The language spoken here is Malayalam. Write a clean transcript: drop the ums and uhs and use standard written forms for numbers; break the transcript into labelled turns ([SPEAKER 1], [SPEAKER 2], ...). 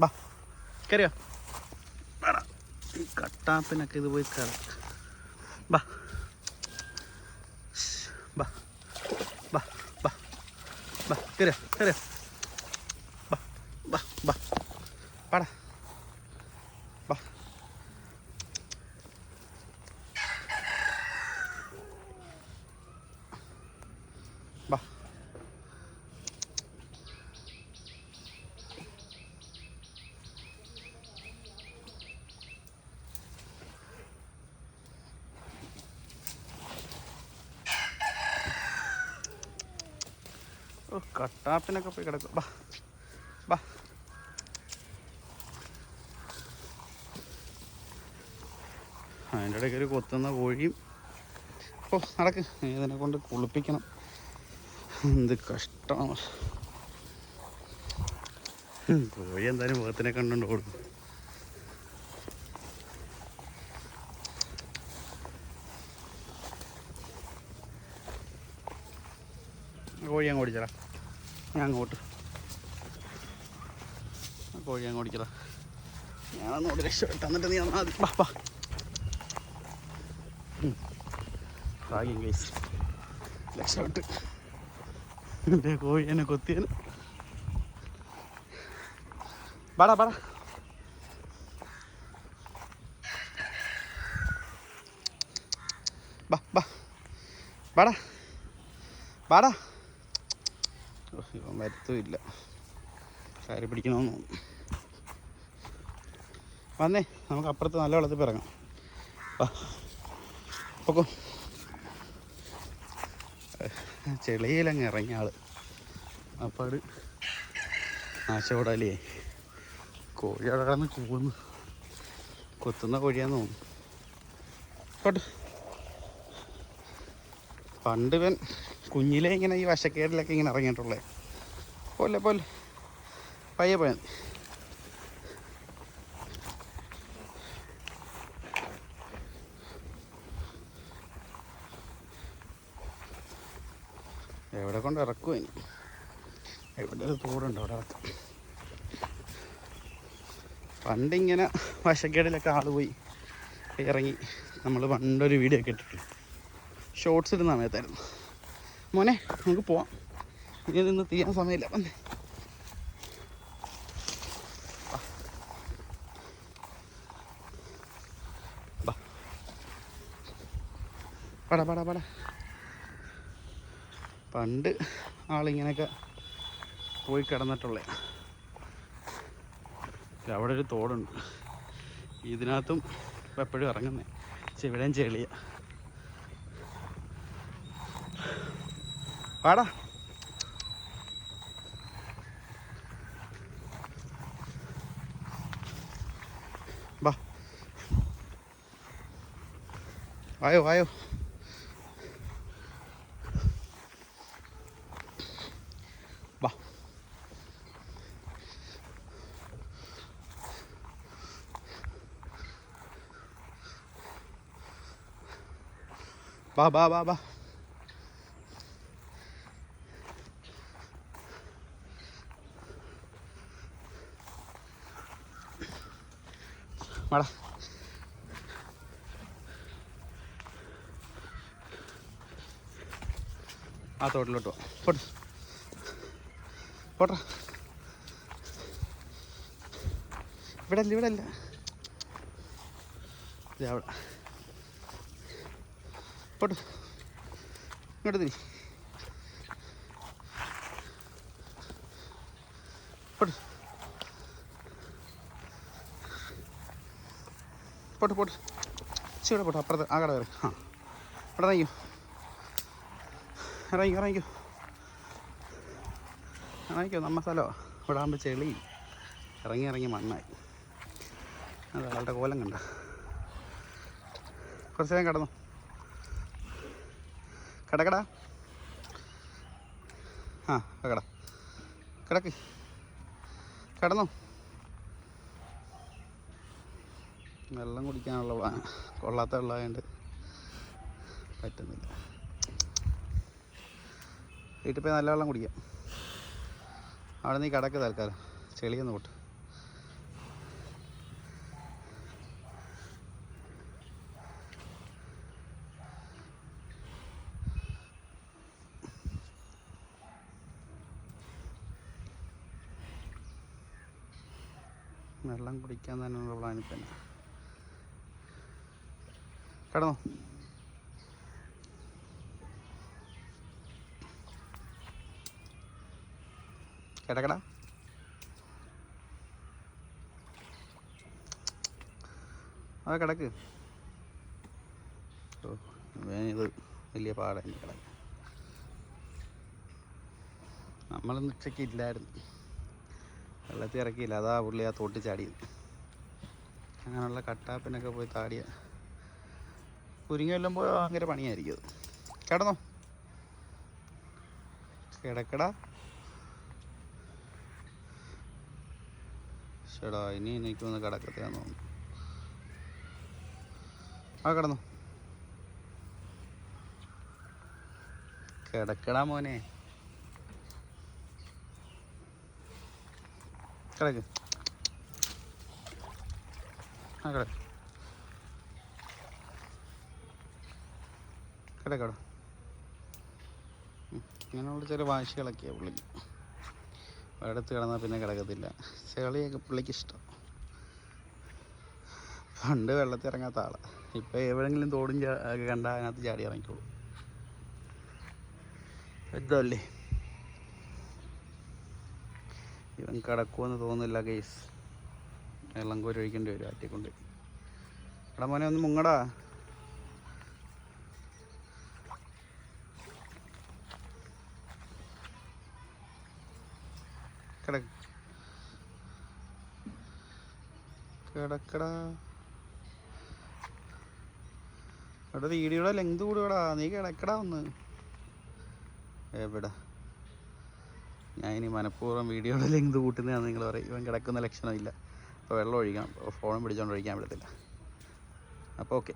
[SPEAKER 1] ബാ കയറിയോ? വേണം ഈ കട്ടാപ്പിനൊക്കെ ഇത് പോയി കയറി. ബാ ബാ ബാ ബാ ബാ കയറിയോ കയറിയോ? ബാ ബാ ബാ പാടാ ബാ. ബാ ഓ കട്ടാപ്പിനൊക്കെ പോയി കിടക്കും. ബാ ബാ അതിൻ്റെ ഇടയ്ക്ക് ഒരു കൊത്തുന്ന കോഴിയും. ഓ നടക്ക്, ഇതിനെ കൊണ്ട് കുളിപ്പിക്കണം. എന്ത് കഷ്ടമാണ്. കോഴി എന്തായാലും മുഖത്തിനെ കണ്ടുകൊണ്ട് ഓടും. കോഴി അങ്ങ് ഓടിച്ചടാ, ഞാൻ അങ്ങോട്ട് കോഴി അങ്ങ് ഓടിച്ചടാ. ഞാനൊന്നോട് രക്ഷപ്പെട്ടു. എന്നിട്ട് നീ വന്നാൽ മതി. ബാ ബാ ഭാഗ്യം കേസ് രക്ഷപ്പെട്ട്. എൻ്റെ കോഴി എന്നെ കൊത്തിയന്. ബാടാ ബാടാ ബാ ബാ ബാടാ ബാടാ. ഇവൻ വരുത്തുമില്ല, കയറി പിടിക്കണമെന്ന് തോന്നുന്നു. വന്നേ, നമുക്ക് അപ്പുറത്ത് നല്ല വെള്ളത്തിൽ ഇറങ്ങാം. വാ പൊക്കോ. ചെളിയിലങ്ങ് ഇറങ്ങിയ ആള് അപ്പം അത് നാശോടാലേ. കോഴി അവിടെ കിടന്ന് കൂന്ന് കൊത്തുന്ന കോഴിയാന്ന് തോന്നുന്നു. പോട്ടെ. പണ്ട് ഇവൻ കുഞ്ഞിലേ ഇങ്ങനെ ഈ വശക്കേടിലൊക്കെ ഇങ്ങനെ ഇറങ്ങിയിട്ടുള്ളേ. പോലെ പോലെ പയ്യെ പോയാൽ എവിടെ കൊണ്ട് ഇറക്കും ഇനി. എവിടെ ഒരു തോടുണ്ട്, അവിടെ ഇറക്കാം. പണ്ടിങ്ങനെ വശക്കേടിലൊക്കെ ആൾ പോയി ഇറങ്ങി. നമ്മൾ പണ്ടൊരു വീഡിയോ ഒക്കെ ഇട്ടിട്ട് ഷോർട്സ് ഇടുന്ന സമയത്തായിരുന്നു. മോനെ നമുക്ക് പോവാം, ഇനി നിന്ന് തീയാൻ സമയമില്ല. വന്നേ പടാ പടാ പടാ. പണ്ട് ആളിങ്ങനെയൊക്കെ പോയി കിടന്നിട്ടുള്ളേ. അവിടെ ഒരു തോടുണ്ട്, ഇതിനകത്തും എപ്പോഴും ഇറങ്ങുന്നേ. ഇവിടെയും ചെളിയ. പാടാ ബാ വായോ വായോ. ബാ ബാ ബാ ബാ ബാ. വാടാ ആ തോട്ടിലോട്ട് പോട്ടെ പോട്ടെ. ഇവിടെ അല്ല ഇവിടെ അല്ല, അവിടെ പോട്ടെ. ഇങ്ങോട്ട് തിരി പോട്ടെ പോട്ടെ പോട്ടെ. ഇവിടെ പോട്ടെ, അപ്പുറത്ത് ആ കട കയറി. ആ ഇവിടെ ഇറങ്ങിക്കോ ഇറങ്ങിക്കോ ഇറങ്ങിക്കോ. നമ്മ സ്ഥലമോ ഇവിടെ ആകുമ്പോൾ ചെളി ഇറങ്ങി ഇറങ്ങി മണ്ണായി. അത് ആളുടെ കോലം കണ്ട. കുറച്ച് നേരം കിടന്നു. കിടക്കടാ. ആ കിട കിടക്ക് കിടന്നു. വെള്ളം കുടിക്കാനുള്ള കൊള്ളാത്ത വെള്ളമായതുകൊണ്ട് പറ്റുന്നില്ല. വീട്ടിൽ പോയി നല്ല വെള്ളം കുടിക്കാം. അവിടെ നീ കിടക്ക് തൽക്കാലം, ചെളിയൊന്നും കൂട്ട്. വെള്ളം കുടിക്കാൻ തന്നെയുള്ള പ്ലാനിൽ തന്നെ. കിടന്നോ? കിടക്കടാ. ആ കിടക്ക്. ഓ ഇത് വലിയ പാടായി കിടക്ക്. നമ്മളൊന്നും ഉച്ചയ്ക്ക് ഇല്ലായിരുന്നു, വെള്ളത്തിൽ ഇറക്കിയില്ല. അതാ പുള്ളി ആ തോട്ടി ചാടിയത്. അങ്ങനെയുള്ള കട്ടാപ്പിനൊക്കെ പോയി താടിയ കുരുങ്ങി കൊല്ലുമ്പോൾ ഭയങ്കര പണിയായിരിക്കും അത്. കിടന്നോ? കിടക്കടാ. ചേടാ ഇനി എനിക്കൊന്ന് കിടക്കത്തേന്ന് തോന്നുന്നു. ആ കിടന്നോ? കിടക്കടാ മോനെ. കിടക്ക്. ആ കിടക്ക്. കിടക്കടാ. ഇങ്ങനെയുള്ള ചില വാശികളൊക്കെയാണ് പുള്ളിക്ക്. അടുത്ത് കിടന്നാൽ പിന്നെ കിടക്കത്തില്ല. ചെളിയൊക്കെ പുള്ളിക്ക് ഇഷ്ടം. പണ്ട് വെള്ളത്തിൽ ഇറങ്ങാത്ത ആളാണ്. ഇപ്പം എവിടെയെങ്കിലും തോടും കണ്ടാൽ അതിനകത്ത് ചാടി ഇറങ്ങിക്കോളൂ. ഇതല്ലേ ഇവൻ കിടക്കുമെന്ന് തോന്നുന്നില്ല ഗൈസ്. വെള്ളം കോരി ഒഴിക്കേണ്ടി വരും ആറ്റിക്കൊണ്ട്. എടാ മോനെ ഒന്ന് മുങ്ങടാ. കിടക്കടാ. എടാ വീഡിയോയുടെ ലെങ്ത് കൂടുകടാ. നീ കിടക്കടാ ഒന്ന്. എവിടെ ഞാൻ ഇനി മനഃപൂർവ്വം വീഡിയോയുടെ ലെങ്ത് കൂട്ടുന്നതാണെന്ന് നിങ്ങൾ പറയും. ഇവൻ കിടക്കുന്ന ലക്ഷണമില്ല. അപ്പോൾ വെള്ളം ഒഴിക്കണം. ഫോണും പിടിച്ചുകൊണ്ട് ഒഴിക്കാൻ പറ്റത്തില്ല. അപ്പോൾ ഓക്കെ.